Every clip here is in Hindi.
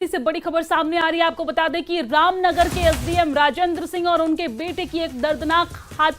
से बड़ी खबर सामने आ रही है। आपको बता दें कि रामनगर के एसडीएम राजेंद्र सिंह और उनके बेटे की एक दर्दनाक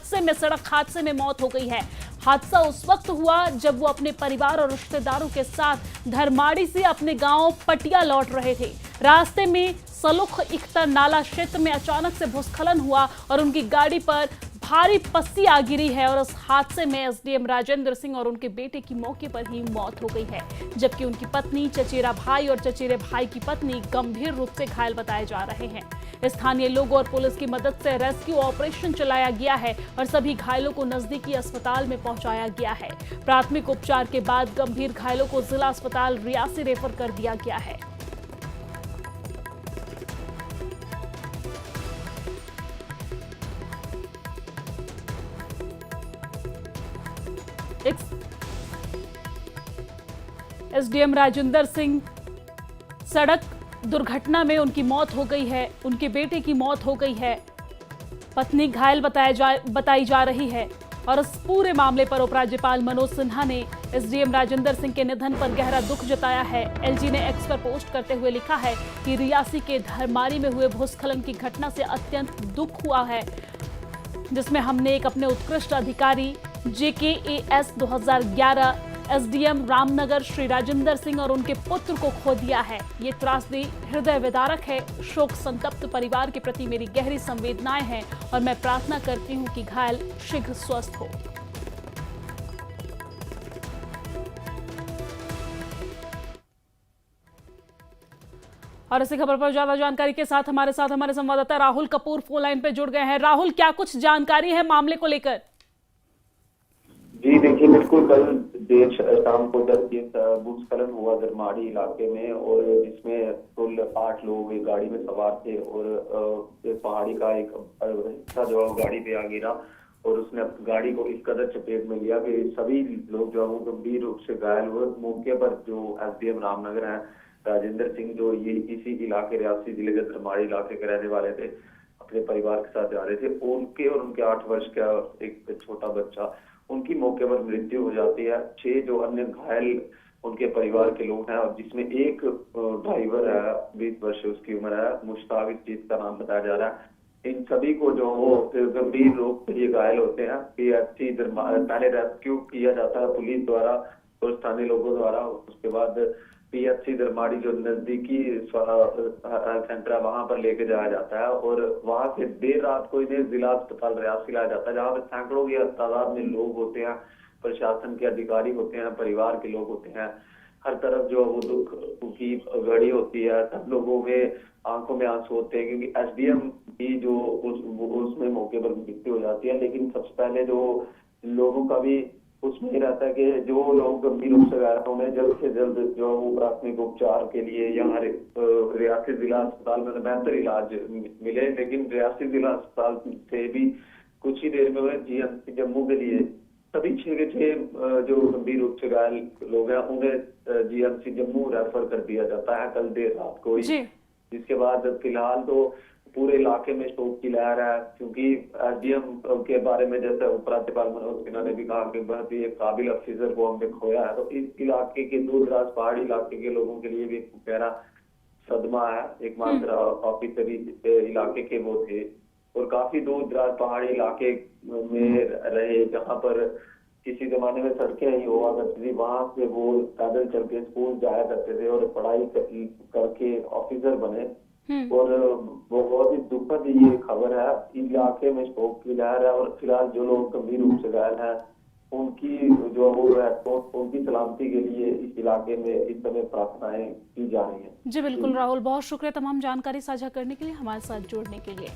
सड़क हादसे में मौत हो गई है। हादसा उस वक्त हुआ जब वो अपने परिवार और रिश्तेदारों के साथ धर्माड़ी से अपने गांव पटिया लौट रहे थे। रास्ते में सलुख इख्तर नाला क्षेत्र में अचानक से भूस्खलन हुआ और उनकी गाड़ी पर भारी पस्सी आ गिरी है और इस हादसे में एसडीएम राजेंद्र सिंह और उनके बेटे की मौके पर ही मौत हो गई है, जबकि उनकी पत्नी, चचेरा भाई और चचेरे भाई की पत्नी गंभीर रूप से घायल बताए जा रहे हैं। स्थानीय लोगों और पुलिस की मदद से रेस्क्यू ऑपरेशन चलाया गया है और सभी घायलों को नजदीकी अस्पताल में पहुंचाया गया है। प्राथमिक उपचार के बाद गंभीर घायलों को जिला अस्पताल रियासी रेफर कर दिया गया है। एसडीएम राजेंद्र सिंह सड़क दुर्घटना में उनकी मौत हो गई है, उनके बेटे की मौत हो गई है, पत्नी घायल बताई जा रही है और इस पूरे मामले पर उपराज्यपाल मनोज सिन्हा ने एसडीएम राजेंद्र सिंह के निधन पर गहरा दुख जताया है। एलजी ने एक्स पर पोस्ट करते हुए लिखा है कि रियासी के धर्मारी में हुए भूस्खलन की घटना से अत्यंत दुख हुआ है, जिसमें हमने एक अपने उत्कृष्ट अधिकारी JKAS 2011 एसडीएम रामनगर श्री राजेंद्र सिंह और उनके पुत्र को खो दिया है। ये त्रासदी हृदय विदारक है। शोक संतप्त परिवार के प्रति मेरी गहरी संवेदनाएं हैं और मैं प्रार्थना करती हूं कि घायल शीघ्र स्वस्थ हो। और इसी खबर पर ज्यादा जानकारी के साथ हमारे संवाददाता राहुल कपूर फोन लाइन पे जुड़ गए हैं। राहुल, क्या कुछ जानकारी है मामले को लेकर? जी देखिए, बिल्कुल कल देर शाम को भूस्खलन हुआ धर्माड़ी इलाके में, और जिसमें कुल 8 लोग एक गाड़ी में सवार थे और एक पहाड़ी का एक हिस्सा जो है गाड़ी पे आ गिरा और उसने गाड़ी को इस कदर चपेट में लिया कि सभी लोग जो है वो गंभीर रूप से घायल हुए। मौके पर जो एसडीएम रामनगर है राजेंद्र सिंह, जो ये इसी इलाके रियासी जिले के धर्माड़ी इलाके के रहने वाले थे, अपने परिवार के साथ जा रहे थे। उनके और उनके 8 वर्ष का एक छोटा बच्चा, उनकी मौके पर मृत्यु हो जाती है। 6 जो अन्य घायल उनके परिवार के लोग हैं, और जिसमें एक ड्राइवर है, 20 वर्ष उसकी उम्र है, मुश्ताक इस चीज का नाम बताया जा रहा है। इन सभी को जो वो गंभीर रूप से घायल होते हैं। PHC पहले रेस्क्यू किया जाता है पुलिस द्वारा और स्थानीय लोगों द्वारा, उसके बाद PHC धर्माड़ी जो नजदीकी सेंटर है वहां पर लेके जाया जाता है और वहां से देर रात को इन्हें जिला अस्पताल रियासी लाया जाता है, जहाँ पे सैकड़ों की तादाद में लोग होते हैं, प्रशासन के अधिकारी होते हैं, परिवार के लोग होते हैं। हर तरफ जो वो दुख की घड़ी होती है, सब लोगों में आंखों में आंसू होते हैं, क्योंकि एसडीएम की जो उसमें मौके पर मृत्यु हो जाती है। लेकिन सबसे पहले जो लोगों का भी उसमें रहता है कि जो लोग गंभीर रूप से घायल हैं उन्हें जल्द से जल्द जो वो प्राथमिक उपचार के लिए यहाँ रियासी जिला अस्पताल में बेहतर इलाज मिले। लेकिन रियासी जिला अस्पताल से भी कुछ ही देर में वह GMC जम्मू के लिए सभी 6 के 6 जो गंभीर रूप से घायल लोग हैं उन्हें GMC जम्मू रेफर कर दिया जाता है कल देर रात को ही। जिसके बाद फिलहाल तो पूरे इलाके में शोक की लहर है, क्योंकि एसडीएम के बारे में जैसे उपराज्यपाल मनोज सिन्हा ने भी कहा कि बहुत ही एक काबिल अफसर को हमने खोया है, तो इस इलाके के दूर दराज पहाड़ी इलाके के लोगों के लिए भी गहरा सदमा है। एकमात्र ऑफिसर इलाके के वो थे और काफी दूर दराज पहाड़ी इलाके में रहे, जहाँ पर किसी जमाने में सड़कें ही हुआ करती थी, वहां से वो पैदल चल के स्कूल जाया करते थे और पढ़ाई करके ऑफिसर बने। और वो बहुत ही दुखद ये खबर है। इलाके में शोक की लहर है और फिलहाल जो लोग गंभीर रूप से घायल हैं उनकी जो वो है उनकी सलामती के लिए इस इलाके में इस समय प्रार्थनाएं की जा रही हैं। जी बिल्कुल राहुल, बहुत शुक्रिया तमाम जानकारी साझा करने के लिए, हमारे साथ जुड़ने के लिए।